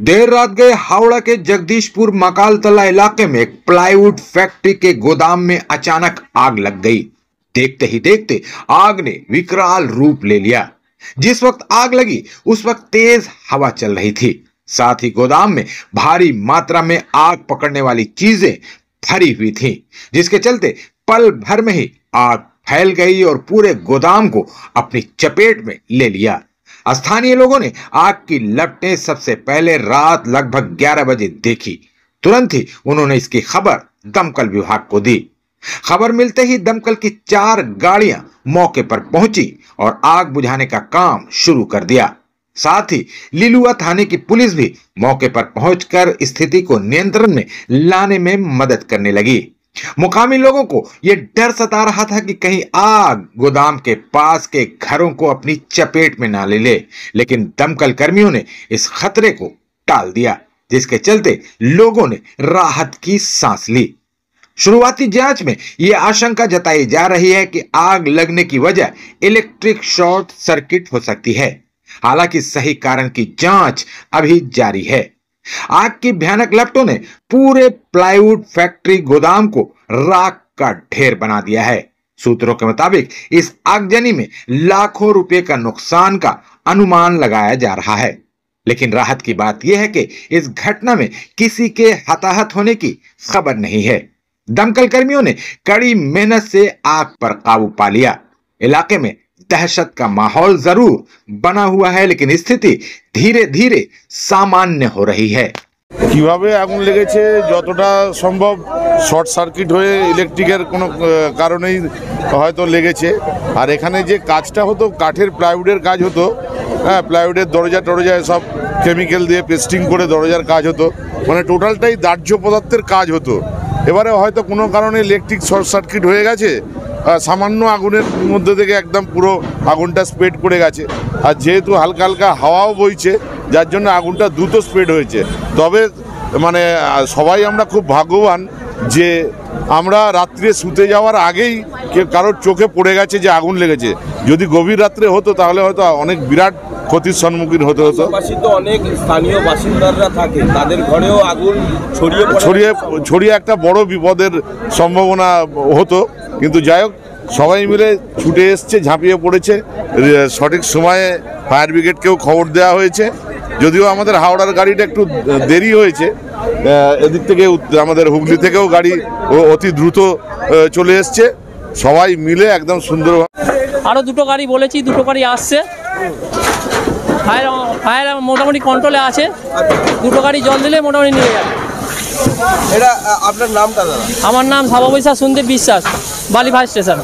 देर रात गए हावड़ा के जगदीशपुर मकालतला इलाके में एक प्लाईवुड फैक्ट्री के गोदाम में अचानक आग लग गई। देखते ही देखते आग ने विकराल रूप ले लिया। जिस वक्त आग लगी उस वक्त तेज हवा चल रही थी। साथ ही गोदाम में भारी मात्रा में आग पकड़ने वाली चीजें भरी हुई थीं, जिसके चलते पल भर में ही आग फैल गई और पूरे गोदाम को अपनी चपेट में ले लिया। स्थानीय लोगों ने आग की लपटें सबसे पहले रात लगभग 11 बजे देखी। तुरंत ही उन्होंने इसकी खबर दमकल विभाग को दी। खबर मिलते ही दमकल की 4 गाड़ियां मौके पर पहुंची और आग बुझाने का काम शुरू कर दिया। साथ ही लिलुआ थाने की पुलिस भी मौके पर पहुंचकर स्थिति को नियंत्रण में लाने में मदद करने लगी। मुकामी लोगों को यह डर सता रहा था कि कहीं आग गोदाम के पास के घरों को अपनी चपेट में ना ले ले, लेकिन दमकल कर्मियों ने इस खतरे को टाल दिया, जिसके चलते लोगों ने राहत की सांस ली। शुरुआती जांच में यह आशंका जताई जा रही है कि आग लगने की वजह इलेक्ट्रिक शॉर्ट सर्किट हो सकती है। हालांकि सही कारण की जांच अभी जारी है। आग की भयानक लपटों ने पूरे प्लाईवुड फैक्ट्री गोदाम को राख का ढेर बना दिया है। सूत्रों के मुताबिक इस आगजनी में लाखों रुपए का नुकसान का अनुमान लगाया जा रहा है। लेकिन राहत की बात यह है कि इस घटना में किसी के हताहत होने की खबर नहीं है। दमकल कर्मियों ने कड़ी मेहनत से आग पर काबू पा लिया। इलाके में दहशत का माहौल जरूर बना हुआ है, लेकिन स्थिति धीरे धीरे सामान्य हो रही है। কিভাবে আগুন লেগেছে যতটা সম্ভব শর্ট সার্কিট হয়ে ইলেকট্রিকের কোনো কারণেই হয়তো লেগেছে। আর এখানে যে কাজটা হতো কাঠের প্লাইউডের কাজ হতো, হ্যাঁ, প্লাইউডের দরজায় সব কেমিক্যাল দিয়ে পেস্টিং করে দরজার কাজ হতো, মানে টোটালটাই দাহ্য পদার্থের কাজ হতো। এবারে হয়তো কোনো কারণে ইলেকট্রিক শর্ট সার্কিট হয়ে গেছে, সামান্য আগুনের মধ্যে থেকে একদম পুরো আগুনটা স্প্রেড করে গেছে। আর যেহেতু হালকা হালকা হাওয়াও বইছে, যার জন্য আগুনটা দ্রুত স্প্রেড হয়েছে। তবে মানে সবাই আমরা খুব ভাগ্যবান যে আমরা রাত্রে শুতে যাওয়ার আগেই কারোর চোখে পড়ে গেছে যে আগুন লেগেছে। যদি গভীর রাত্রে হতো তাহলে হয়তো অনেক বিরাট ক্ষতির সম্মুখীন হতে হতো। অনেক স্থানীয় বাসিন্দারা থাকে, তাদের ঘরেও আগুন ছড়িয়ে একটা বড় বিপদের সম্ভাবনা হতো। কিন্তু যাই হোক, সবাই মিলে ছুটে এসছে, ঝাঁপিয়ে পড়েছে। সঠিক সময়ে ফায়ার ব্রিগেডকেও খবর দেওয়া হয়েছে। যদিও আমাদের হাওড়ার গাড়িটা একটু দেরি হয়েছে, এদিক থেকে আমাদের হুগলি থেকেও গাড়ি অতি দ্রুত চলে এসছে। সবাই মিলে একদম সুন্দরভাবে। আরও 2টো গাড়ি বলেছি, 2টো গাড়ি আসছে। ফায়ার মোটামুটি কন্ট্রোলে আছে। 2টো গাড়ি জল দিলে মোটামুটি নিয়ে যাবে। এটা আপনার নামটা দাদা? আমার নাম সাবাবৈশা সুন্দর বিশ্বাস, বালি ফায়ার স্টেশন।